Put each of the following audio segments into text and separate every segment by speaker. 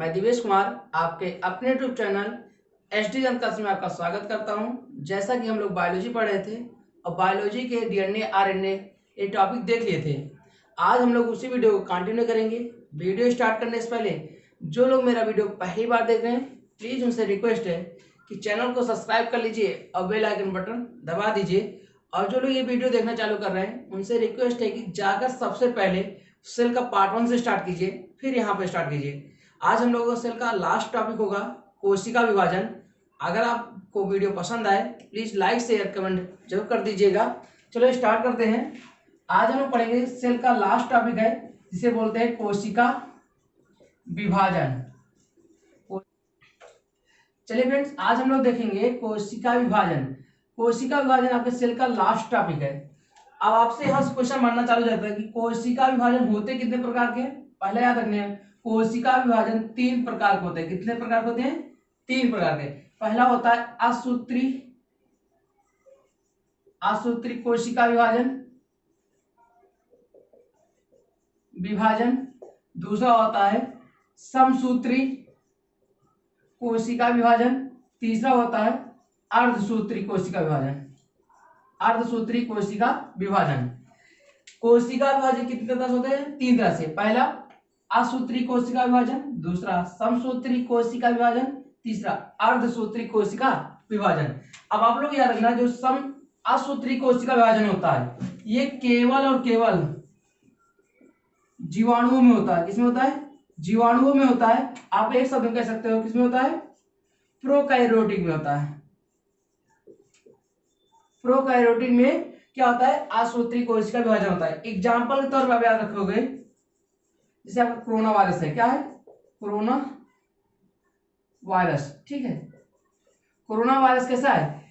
Speaker 1: मैं दिवेश कुमार आपके अपने यूट्यूब चैनल एचडी जनता में आपका स्वागत करता हूं। जैसा कि हम लोग बायोलॉजी पढ़ रहे थे और बायोलॉजी के डीएनए आरएनए ये टॉपिक देख लिए थे। आज हम लोग उसी वीडियो को कंटिन्यू करेंगे। वीडियो स्टार्ट करने से पहले जो लोग मेरा वीडियो पहली बार देख रहे हैं, प्लीज़ उनसे रिक्वेस्ट है कि चैनल को सब्सक्राइब कर लीजिए और बेल आइकन बटन दबा दीजिए। और जो लोग ये वीडियो देखना चालू कर रहे हैं उनसे रिक्वेस्ट है कि जाकर सबसे पहले सेल का पार्ट 1 से स्टार्ट कीजिए, फिर यहाँ पे स्टार्ट कीजिए। आज हम लोगों का सेल का लास्ट टॉपिक होगा कोशिका विभाजन। अगर आपको वीडियो पसंद आए प्लीज़ लाइक शेयर कमेंट जरूर कर दीजिएगा। चलो स्टार्ट करते हैं। आज हम लोग पढ़ेंगे सेल का लास्ट टॉपिक है जिसे बोलते हैं कोशिका विभाजन। चलिए फ्रेंड्स, आज हम लोग देखेंगे कोशिका विभाजन। कोशिका विभाजन आपके सेल का लास्ट टॉपिक है। अब आपसे यहाँ क्वेश्चन बनना चालू जाता है कि कोशिका विभाजन होते कितने प्रकार के। पहले याद रखने हैं, कोशिका विभाजन 3 प्रकार के होते हैं। कितने प्रकार के होते हैं? 3 प्रकार के। पहला होता है असूत्री कोशिका विभाजन। दूसरा होता है समसूत्री कोशिका विभाजन। तीसरा होता है अर्धसूत्री कोशिका विभाजन। अर्धसूत्री कोशिका विभाजन। कोशिका विभाजन कितने तरह से होते हैं? 3 तरह से। पहला असूत्री कोशिका विभाजन, दूसरा समसूत्री कोशिका विभाजन, तीसरा अर्धसूत्री कोशिका विभाजन। अब आप लोग याद रखना, जो असूत्री कोशिका विभाजन होता है ये केवल और केवल जीवाणुओं में होता है। किसमें होता है? जीवाणुओं में होता है। आप एक शब्द में कह सकते हो किसमें होता है? प्रोकैरियोटिक में होता है। प्रोकैरियोटिक में क्या होता है? असूत्री कोशिका विभाजन होता है। एग्जाम्पल के तौर पर आप याद रखोगे, जैसे आपका कोरोना वायरस है। क्या है? Corona virus. ठीक है, कोरोना वायरस कैसा है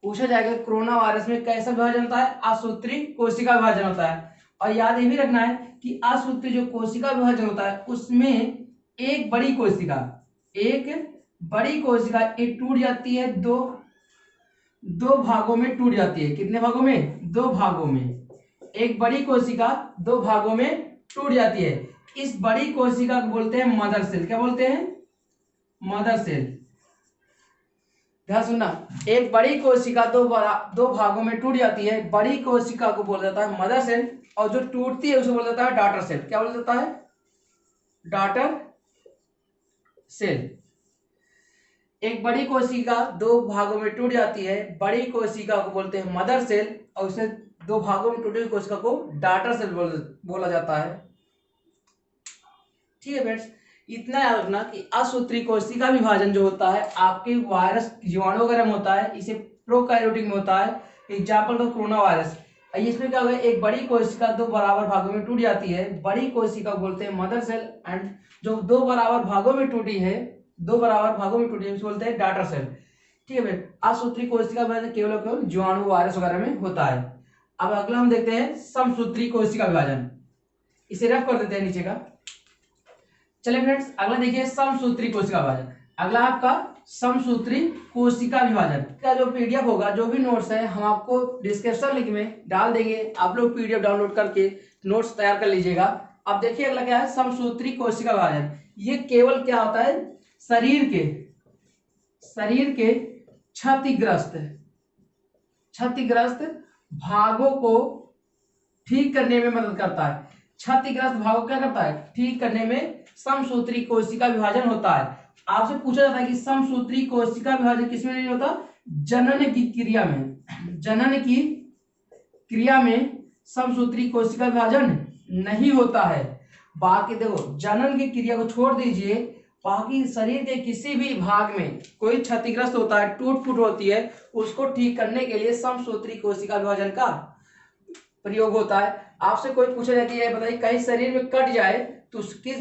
Speaker 1: पूछा जाएगा। कोरोना वायरस में कैसा विभाजन होता है? असूत्री कोशिका विभाजन होता है। और याद ये भी रखना है कि असूत्री जो कोशिका विभाजन होता है उसमें एक बड़ी कोशिका ये टूट जाती है, दो भागों में टूट जाती है। कितने भागों में? 2 भागों में। एक बड़ी कोशिका 2 भागों में टूट जाती है। इस बड़ी कोशिका को बोलते हैं मदर सेल। क्या बोलते हैं? Mother cell. ध्यान सुनना, एक बड़ी कोशिका दो भागों में टूट जाती है। बड़ी कोशिका को बोला जाता है मदर सेल और जो टूटती है उसे बोला जाता है डॉटर सेल। क्या बोला जाता है? Daughter cell. एक बड़ी कोशिका 2 भागों में टूट जाती है, बड़ी कोशिका को बोलते हैं मदर सेल और उसे 2 भागों में टूटी हुई कोशिका को डॉटर सेल बोला जाता है। ठीक है फ्रेंड्स, इतना याद रखना कि असूत्री कोशिका विभाजन जो होता है आपके वायरस जीवाणु वगैरह में होता है, इसे प्रोकैरियोटिक में होता है। एग्जाम्पल तो कोरोना वायरस। इसमें क्या होगा? एक बड़ी कोशिका 2 बराबर भागों में टूट जाती है। बड़ी कोशिका बोलते हैं मदर सेल एंड जो 2 बराबर भागों में टूटी है उसे बोलते हैं डॉटर सेल। ठीक है भाई, असूत्री कोशिका विभाजन केवल जीवाणु वायरस वगैरह में होता है। अब अगला हम देखते हैं समसूत्री कोशिका विभाजन। इसे रफ कर देते हैं नीचे का। चलिए फ्रेंड्स, अगला देखिए समसूत्री कोशिका विभाजन। अगला आपका समसूत्री कोशिका विभाजन का जो पीडीएफ होगा, जो भी नोट्स है, हम आपको डिस्क्रिप्शन लिंक में डाल देंगे। आप लोग पीडीएफ डाउनलोड करके नोट्स तैयार कर लीजिएगा। अब देखिए अगला क्या है? समसूत्री कोशिका विभाजन। ये केवल क्या होता है? शरीर के क्षतिग्रस्त भागों को ठीक करने में मदद करता है। क्षतिग्रस्त भागों क्या करता है? ठीक करने में समसूत्री कोशिका विभाजन होता है। आपसे पूछा जाता है कि समसूत्री कोशिका विभाजन किसमें नहीं होता? जनन की क्रिया में समसूत्री कोशिका विभाजन नहीं होता है। बाकी देखो, जनन की क्रिया को छोड़ दीजिए, बाकी शरीर के किसी भी भाग में कोई क्षतिग्रस्त होता है, टूट फूट होती है, उसको ठीक करने के लिए समसूत्री कोशिका विभाजन का प्रयोग होता है। आपसे कोई पूछा जाती है, बताइए कहीं शरीर में कट जाए तो किस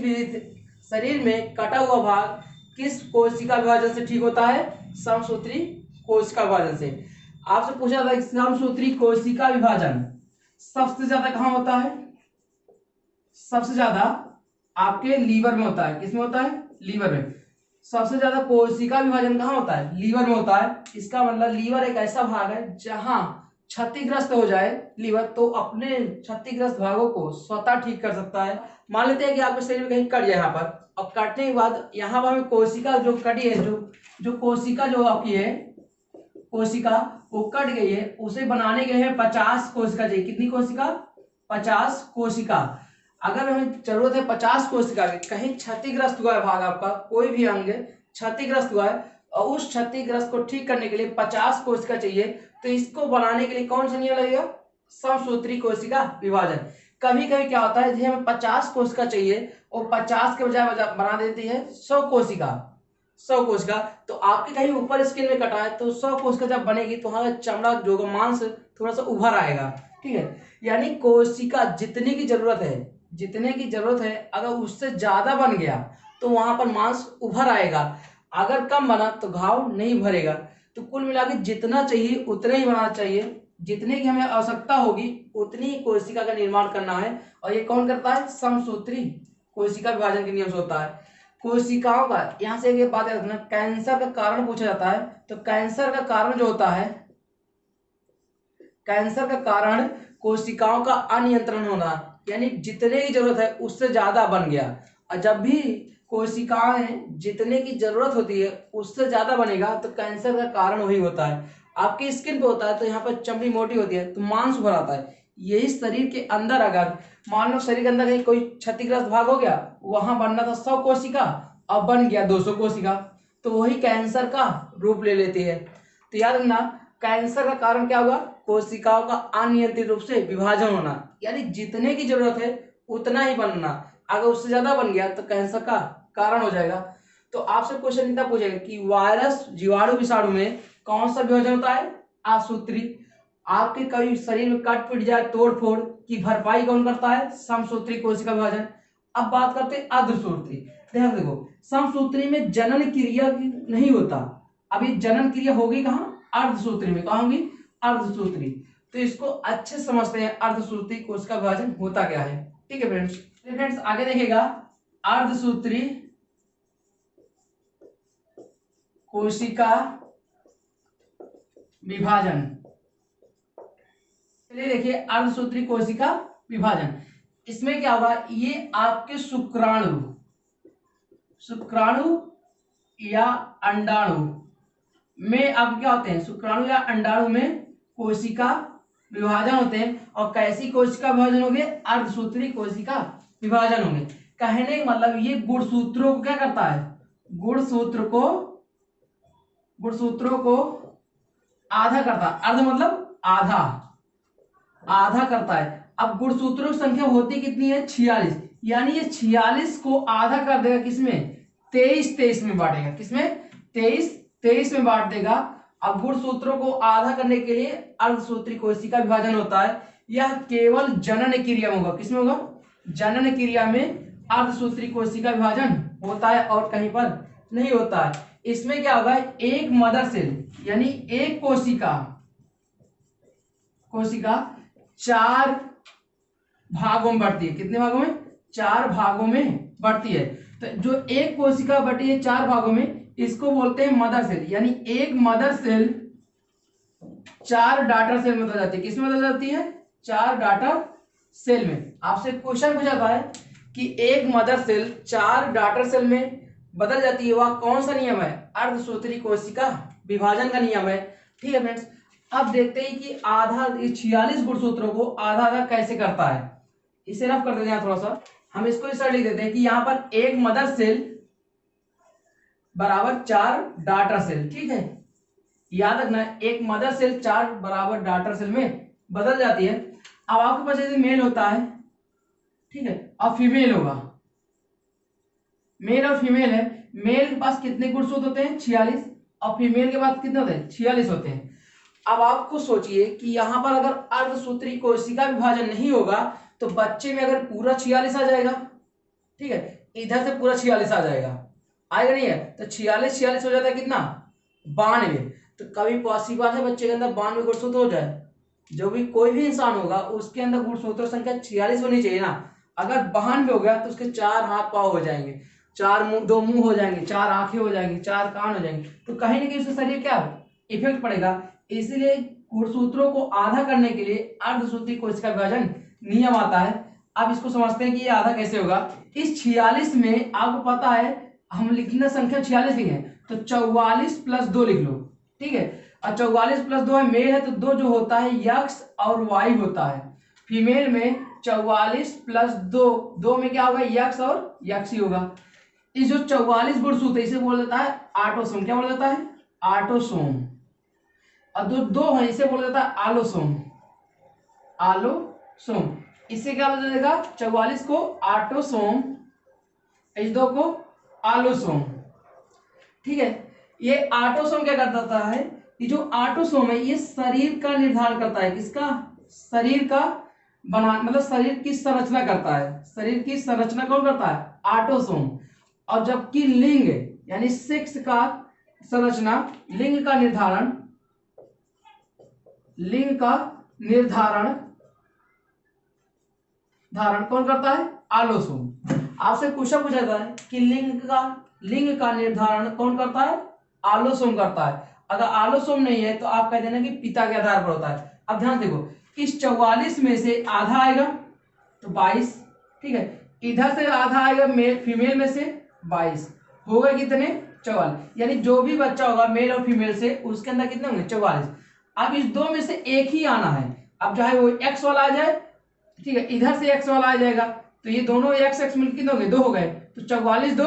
Speaker 1: शरीर में कटा हुआ भाग किस कोशिका विभाजन से ठीक होता है? समसूत्री कोशिका विभाजन से। आपसे पूछा जाता है समसूत्री कोशिका विभाजन सबसे ज्यादा कहां होता है? सबसे ज्यादा आपके लीवर में होता है। किसमें होता है? लीवर में। सबसे ज्यादा कोशिका विभाजन कहां होता है? लीवर में होता है। इसका मतलब लीवर एक ऐसा भाग है जहां क्षतिग्रस्त हो जाए लीवर, तो अपने क्षतिग्रस्त भागों को स्वतः ठीक कर सकता है। मान लेते हैं कि आपके शरीर में कहीं कट जाए यहाँ पर, और काटने के बाद यहाँ पर हमें कोशिका जो कटी है, जो कोशिका जो आपकी है, कोशिका वो कट गई है, उसे बनाने के लिए 50 कोशिका चाहिए। कितनी कोशिका? 50 कोशिका। अगर हमें जरूरत है 50 कोशिका की, कहीं क्षतिग्रस्त हुआ है भाग आपका, कोई भी अंग क्षतिग्रस्त हुआ है और उस क्षतिग्रस्त को ठीक करने के लिए 50 कोशिका चाहिए, तो इसको बनाने के लिए कौन सा नियम लगेगा? समसूत्री कोशिका विभाजन। कभी कभी क्या होता है, हमें 50 कोशिका चाहिए और 50 के बजाय बना देती है 100 कोशिका। 100 कोशिका, तो आपके कहीं ऊपर स्किन में कटा है, तो 100 कोशिका जब बनेगी तो वहां चमड़ा जो मांस थोड़ा सा उभर आएगा। ठीक है, यानी कोशिका जितने की जरूरत है, जितने की जरूरत है, अगर उससे ज्यादा बन गया तो वहां पर मांस उभर आएगा। अगर कम बना तो घाव नहीं भरेगा। तो कुल मिला के जितना चाहिए उतना ही बनाना चाहिए, जितने की हमें आवश्यकता होगी उतनी ही कोशिका का निर्माण करना है। और ये कौन करता है? समसूत्री कोशिका विभाजन के नियम से होता है। कोशिकाओं का, यहां से एक बात याद रखना, कैंसर का कारण पूछा जाता है, तो कैंसर का कारण जो होता है, कैंसर का कारण कोशिकाओं का अनियंत्रण होना, यानी जितने की जरूरत है उससे ज्यादा बन गया। और जब भी कोशिकाएं जितने की जरूरत होती है उससे ज्यादा बनेगा तो कैंसर का कारण वही होता है। आपकी स्किन पे होता है तो यहाँ पर चमड़ी मोटी होती है तो मांस उभर आता है। यही शरीर के अंदर, अगर मान लो शरीर के अंदर कहीं कोई क्षतिग्रस्त भाग हो गया, वहां बनना था 100 कोशिका, अब बन गया 200 कोशिका, तो वही कैंसर का रूप ले लेती है। तो याद रखना, कैंसर का कारण क्या हुआ? कोशिकाओं का अनियंत्रित रूप से विभाजन होना, यानी जितने की जरूरत है उतना ही बनना। अगर उससे ज्यादा बन गया तो कैंसर का कारण हो जाएगा। तो आपसे क्वेश्चन इतना पूछेगा कि वायरस, जीवाणु, विषाणु में कौन सा विभाजन होता है? आसूत्री। आपके कभी शरीर में कट पिट जाए, तोड़ फोड़ की भरपाई कौन करता है? समसूत्री कोशिका विभाजन। अब बात करते हैं अर्धसूत्री। ध्यान देखो, समसूत्री में जनन क्रिया नहीं होता। अभी जनन क्रिया होगी कहाँ? अर्धसूत्री में। कहाँ होगी? अर्धसूत्री। तो इसको अच्छे समझते हैं, अर्धसूत्री कोशिका विभाजन होता क्या है। ठीक है फ्रेंड्स। फ्रेंड्स आगे देखिएगा, अर्धसूत्री कोशिका विभाजन। चलिए देखिए, अर्धसूत्री कोशिका विभाजन, इसमें क्या होगा? ये आपके शुक्राणु, शुक्राणु या अंडाणु में अब क्या होते हैं? शुक्राणु या अंडाणु में कोशिका विभाजन होते हैं। और कैसी कोशिका विभाजन होंगे? अर्धसूत्री कोशिका विभाजन होंगे। कहने का मतलब ये गुणसूत्रों को क्या करता है? गुणसूत्रों को आधा करता है। अर्ध मतलब आधा, आधा करता है। अब गुणसूत्रों की संख्या होती कितनी है? 46, यानी ये 46 को आधा कर देगा किसमें? 23 में बांटेगा। किसमें? 23 में बांट देगा। अब गुणसूत्रों को आधा करने के लिए अर्धसूत्री कोशिका विभाजन होता है। यह केवल जनन क्रिया में होगा। किसमें होगा? जनन क्रिया में अर्धसूत्री कोशिका विभाजन होता है और कहीं पर नहीं होता है। इसमें क्या होगा? एक मदर सेल, यानी एक कोशिका 4 भागों में बढ़ती है। कितने भागों में? 4 भागों में बढ़ती है। तो जो एक कोशिका बढ़ती है 4 भागों में, इसको बोलते हैं मदर सेल। यानी एक मदर सेल 4 डाटर सेल में बदल जाती है। किसमें बदल जाती है? 4 डाटर सेल में। आपसे क्वेश्चन पूछा जाता है कि एक मदर सेल 4 डाटर सेल में बदल जाती है, वह कौन सा नियम है? अर्धसूत्री कोशिका विभाजन का नियम है। ठीक है फ्रेंड्स, अब देखते हैं कि आधा 46 गुणसूत्रों को आधा आधा कैसे करता है। इसे रफ कर देते हैं थोड़ा सा, हम इसको इस तरह लिख देते हैं कि यहाँ पर एक मदर सेल बराबर 4 डाटर सेल। ठीक है, याद रखना, एक मदर सेल 4 बराबर डाटर सेल में बदल जाती है। अब आपके पास यदि मेल होता है, ठीक है, और फीमेल होगा, मेल और फीमेल है, मेल के पास कितने गुणसूत्र होते हैं? 46, और फीमेल के पास कितने होते हैं? 46 होते हैं। अब आपको सोचिए कि यहां पर अगर अर्धसूत्री कोशिका विभाजन नहीं होगा तो बच्चे में अगर पूरा 46 आ जाएगा, ठीक है, इधर से पूरा 46 आ जाएगा, आएगा नहीं है? तो 46 हो जाता है कितना? 92। तो कभी पॉसिबल है बच्चे के अंदर 92 गुणसूत्र हो जाए? जो भी कोई भी इंसान होगा उसके अंदर गुणसूत्र संख्या 46 होनी चाहिए ना। अगर 92 हो गया तो उसके 4 हाथ पांव हो जाएंगे, 4 मुंह, 2 मुंह हो जाएंगे, 4 आंखें हो जाएंगी, 4 कान हो जाएंगे। तो कहीं ना कहीं उसका शरीर क्या इफेक्ट पड़ेगा। इसीलिए गुणसूत्रों को आधा करने के लिए अर्धसूत्री कोशिका विभाजन नियम आता है। अब इसको समझते हैं कि ये आधा कैसे होगा। इस 46 में आपको पता है हम लिखना संख्या 46 लिखे, तो 44 प्लस 2 लिख लो, ठीक है। और 44 प्लस 2 है, मेल है तो 2 जो होता है यक्स और वाई होता है। फीमेल में 44 प्लस 2 में क्या होगा, यक्स और यक्स ही होगा। इस जो 44 गुणसूत्र इसे बोला जाता है आटोसोम। क्या बोला जाता है, आटोसोम। और दो है इसे बोला जाता है आलोसोम। आलोसोम इससे क्या बोला जाएगा, 44 को आटोसोम, इस 2 को आलोसोम, ठीक है। ये आटोसोम क्या करता है, ये जो आटोसोम है ये शरीर का निर्धारण करता है। किसका, शरीर का बना, मतलब शरीर की संरचना करता है। शरीर की संरचना कौन करता है, आटोसोम। और जबकि लिंग यानी सेक्स का संरचना, लिंग का निर्धारण कौन करता है, आलोसोम। आपसे पूछा जाता है कि लिंग का निर्धारण कौन करता है, आलोसोम करता है। अगर आलोसोम नहीं है तो आप कह देना कि पिता के आधार पर होता है। अब ध्यान देखो, इस 44 में से आधा आएगा तो 22, ठीक है। इधर से आधा आएगा फीमेल में से 22, होगा कितने, 44। यानी जो भी बच्चा होगा मेल और फीमेल से उसके अंदर कितने होंगे, 44। अब इस 2 में से एक ही आना है। अब चाहे वो एक्स वाला आ जाए, ठीक है, इधर से एक्स वाला आ जाएगा तो ये दोनों एक्स एक्स मिल कितने हो गए, 2 हो गए, तो 44 2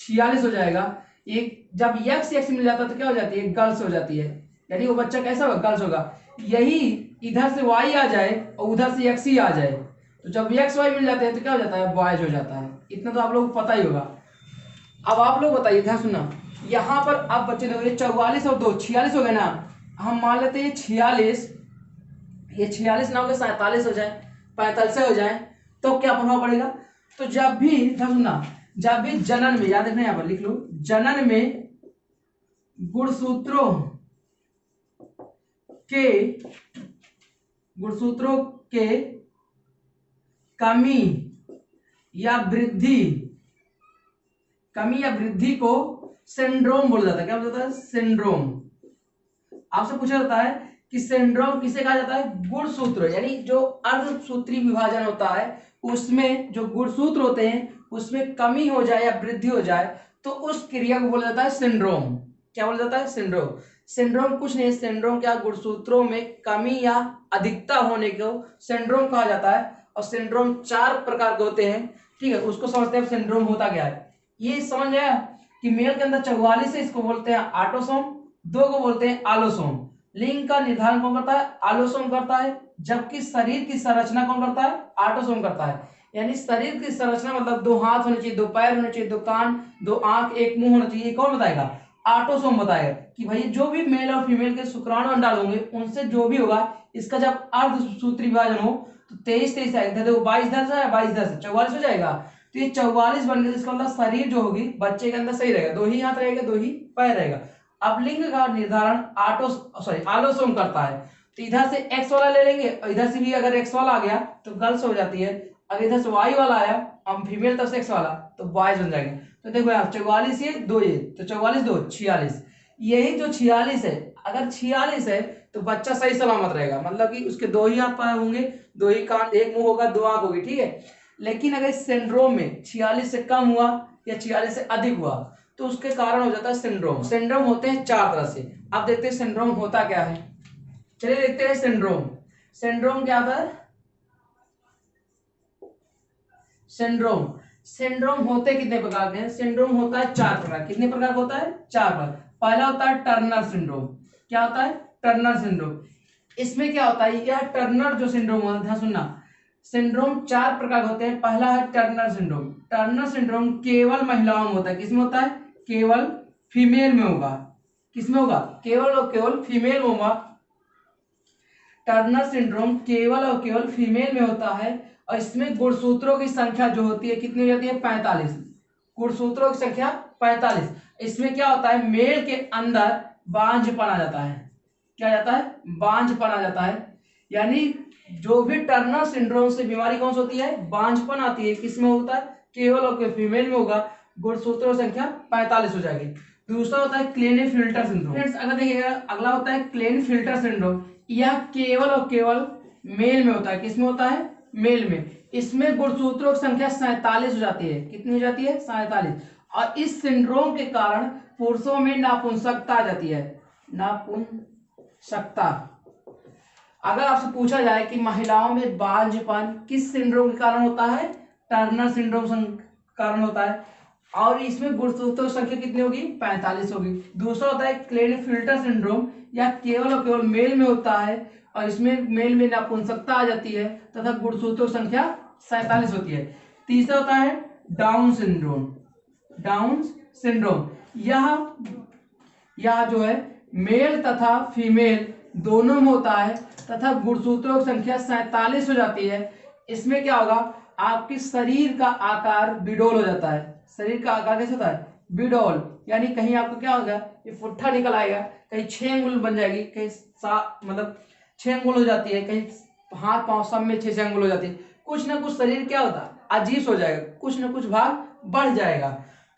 Speaker 1: 46 हो जाएगा। एक जब एक्स एक्स मिल जाता है तो क्या हो जाती है, गर्ल्स हो जाती है। यानी वो बच्चा कैसा होगा, गर्ल्स होगा। यही इधर से वाई आ जाए और उधर से एक्स ही आ जाए तो जब एक्स वाई मिल जाते हैं तो क्या हो जाता है, बॉयज हो जाता है। इतना तो आप लोगों को पता ही होगा। अब आप लोग बताइए, ध्यान सुनना, यहाँ पर आप बच्चे देखो 44 और 2 46 हो गए ना। हम मान लेते हैं 46, ये 46 ना हो गए 47 हो जाए, 45 हो जाए, तो क्या प्रभाव पड़ेगा। तो जब भी ध्यान सुनना, जब भी जनन में, याद रखना यहाँ पर लिख लो, जनन में गुणसूत्रों के कमी या वृद्धि को सिंड्रोम बोला जाता है। क्या बोला जाता है, सिंड्रोम। आपसे पूछा जाता है कि सिंड्रोम किसे कहा जाता है, गुणसूत्र, यानी जो अर्धसूत्री विभाजन होता है उसमें जो गुणसूत्र होते हैं उसमें कमी हो जाए या वृद्धि हो जाए तो उस क्रिया को बोला जाता है सिंड्रोम। क्या बोला जाता है, सिंड्रोम। सिंड्रोम कुछ नहीं, सिंड्रोम क्या, गुणसूत्रों में कमी या अधिकता होने को सिंड्रोम कहा जाता है। और सिंड्रोम 4 प्रकार के होते हैं, ठीक है। उसको समझते हैं सिंड्रोम होता क्या है। ये समझ आया कि मेल के अंदर 44 है, इसको बोलते हैं आटोसोम, 2 को बोलते हैं आलोसोम। लिंग का निर्धारण कौन करता है, आलोसोम करता है। जबकि शरीर की संरचना कौन करता है, आटोसोम करता है। यानी शरीर की संरचना मतलब 2 हाथ होने चाहिए, 2 पैर होने चाहिए, 2 कान, 2 आंख, 1 मुंह होना चाहिए, कौन बताएगा, आटोसोम बताएगा। कि भाई जो भी मेल और फीमेल के शुक्राणु अंडाणु होंगे उनसे जो भी होगा, इसका जब अर्धसूत्री विभाजन हो तो 23 आएगा, देखो 22 इधर से 22 इधर से 44 हो जाएगा। तो ये 44 बन गया, इसका मतलब शरीर जो होगी बच्चे के अंदर सही रहेगा, 2 ही हाथ रहेगा, 2 ही पैर रहेगा। अब लिंग का निर्धारण आलोसोम करता है। तो इधर से एक्स वाला ले लेंगे और इधर से भी अगर एक्स वाला आ गया तो गर्ल्स हो जाती है। अगर इधर से वाई वाला आया, हम फीमेल तरफ से एक्स वाला, तो बॉयज बन जाएंगे। तो देखो यार 44 ये 2 ये, तो 44 2 46। यही जो 46 है, अगर 46 है तो बच्चा सही सलामत रहेगा, मतलब कि उसके 2 ही हाथ पैर होंगे, 2 ही कान, 1 मुंह होगा, 2 आंख होगी, ठीक है। लेकिन अगर सिंड्रोम में 46 से कम हुआ या 46 से अधिक हुआ तो उसके कारण हो जाता है सिंड्रोम। सिंड्रोम होते हैं 4 तरह से। अब देखते हैं सिंड्रोम होता क्या है। चलिए देखते हैं सिंड्रोम। सिंड्रोम क्या होता है, सिंड्रोम होते कितने प्रकार के हैं। सिंड्रोम होता है 4 प्रकार। कितने प्रकार का होता है, 4 प्रकार। पहला होता है टर्नर सिंड्रोम। क्या होता है, टर्नर सिंड्रोम। इसमें क्या होता है, यह टर्नर जो सिंड्रोम होता है, ध्यान सुनना, सिंड्रोम 4 प्रकार होते हैं। पहला है टर्नर सिंड्रोम। टर्नर सिंड्रोम केवल महिलाओं में होता है। किसमें होता है, केवल फीमेल में होगा। किसमें होगा, केवल और केवल फीमेल में होगा। टर्नर सिंड्रोम केवल और केवल फीमेल में होता है और इसमें गुणसूत्रों की संख्या जो होती है कितनी हो जाती है, 45। गुणसूत्रों की संख्या 45। इसमें क्या होता है, मेल के अंदर बांझपन आ जाता है। क्या जाता है, बांझपन आ जाता है। यानी जो भी टर्नर सिंड्रोम से बीमारी कौन सी होती है, बांझपन आती है। किसमें होता है, केवल और केवल फीमेल में होगा। गुणसूत्रों की संख्या 45 हो जाएगी। दूसरा होता है क्लेनफिल्टर सिंड्रोम। फ्रेंड्स अगर देखिएगा, अगला होता है क्लेनफिल्टर सिंड्रोम। यह केवल और केवल मेल में होता है। किसमें होता है? मेल में। इसमें गुणसूत्रों की संख्या 47 हो जाती है। कितनी हो जाती है? 47। और इस सिंड्रोम के कारण पुरुषों में नापुंसकता आ जाती है। नापुंसकता। अगर आपसे पूछा जाए कि महिलाओं में बांझपन किस सिंड्रोम के कारण होता है? टर्नर सिंड्रोम के कारण होता है। और इसमें गुणसूत्रों की संख्या कितनी होगी? 45 होगी। दूसरा होता है क्लेनफिल्टर सिंड्रोम, यह केवल और केवल मेल में होता है और इसमें मेल में नापुंसकता आ जाती है तथा गुणसूत्रों की संख्या 47 होती है। तीसरा होता है डाउन सिंड्रोम। डाउन सिंड्रोम यह जो है मेल तथा फीमेल दोनों में होता है तथा गुणसूत्रों की संख्या 47 हो जाती है। इसमें क्या होगा? आपके शरीर का आकार बिडोल हो जाता है। शरीर का आकार कैसे होता है? बिडोल। यानी कहीं आपको क्या होगा? ये पुट्ठा निकल आएगा, कहीं 6 अंगुल बन जाएगी, कहीं मतलब 6 अंगुल हो जाती है, कहीं हाथ पांव सब में 6 अंगुल हो जाती है। कुछ ना कुछ शरीर क्या होता है? अजीब हो जाएगा, कुछ ना कुछ भाग बढ़ जाएगा।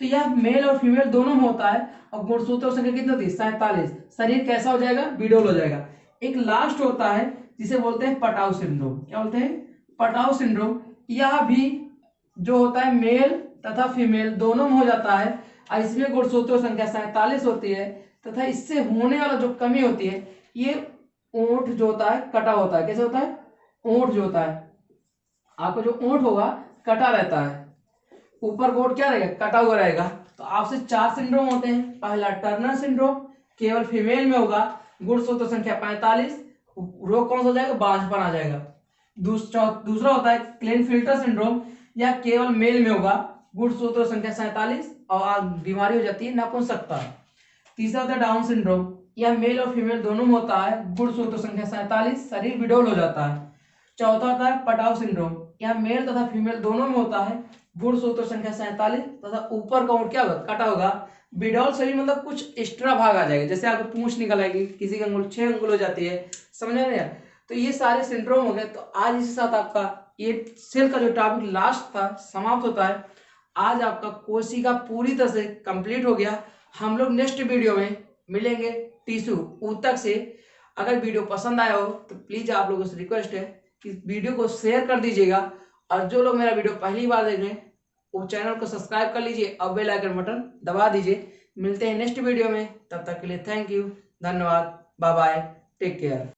Speaker 1: तो यह मेल और फीमेल दोनों में होता है और गुणसूत्रों की संख्या कितनी होती है? 47। शरीर कैसा हो जाएगा? बिडोल हो जाएगा। एक लास्ट होता है जिसे बोलते हैं पटाउ सिंड्रोम। क्या बोलते हैं? Patau syndrome. यह भी जो होता है मेल तथा फीमेल दोनों में हो जाता है और इसमें गुणसूत्रों की संख्या 47 होती है तथा इससे होने वाला जो कमी होती है, ये ओंठ जो होता है कटा होता है। कैसे होता है? ओंठ जो होता है, आपको जो ओंठ होगा कटा रहता है, ऊपर का ओंठ क्या रहेगा? कटा हुआ रहेगा। तो आपसे 4 सिंड्रोम होते हैं। पहला टर्नर सिंड्रोम, केवल फीमेल में होगा, गुणसूत्र संख्या 45, रोग कौन सा हो जाएगा? बांझपन आ जाएगा। दूसरा होता है क्लेनफिल्टर सिंड्रोम, यह केवल मेल में होगा, गुणसूत्र संख्या 47 और बीमारी हो जाती है नपुंसकता। तीसरा होता है डाउन सिंड्रोम, यह मेल और फीमेल दोनों में होता है, गुणसूत्र संख्या 47, शरीर विडोल हो जाता है। चौथा होता है पटाउ सिंड्रोम, यह मेल तथा फीमेल दोनों में होता है, गुणसूत्र संख्या 47 तथा ऊपर का ओंठ क्या होगा? कटा होगा। विडोल शरीर मतलब कुछ एक्स्ट्रा भाग आ जाएगा, जैसे आपको पूंछ निकल आएगी, किसी का अंगुल 6 अंगुल हो जाती है। समझ रहे हैं? तो ये सारे सिंड्रोम हो गए। तो आज इसी साथ आपका ये सेल का जो टॉपिक लास्ट था समाप्त होता है। आज आपका कोशिका पूरी तरह से कंप्लीट हो गया। हम लोग नेक्स्ट वीडियो में मिलेंगे टिश्यू ऊतक से। अगर वीडियो पसंद आया हो तो प्लीज आप लोगों से रिक्वेस्ट है कि वीडियो को शेयर कर दीजिएगा और जो लोग मेरा वीडियो पहली बार देख रहे हैं वो चैनल को सब्सक्राइब कर लीजिए और बेल आइकन बटन दबा दीजिए। मिलते हैं नेक्स्ट वीडियो में, तब तक के लिए थैंक यू, धन्यवाद, बाय बाय, टेक केयर।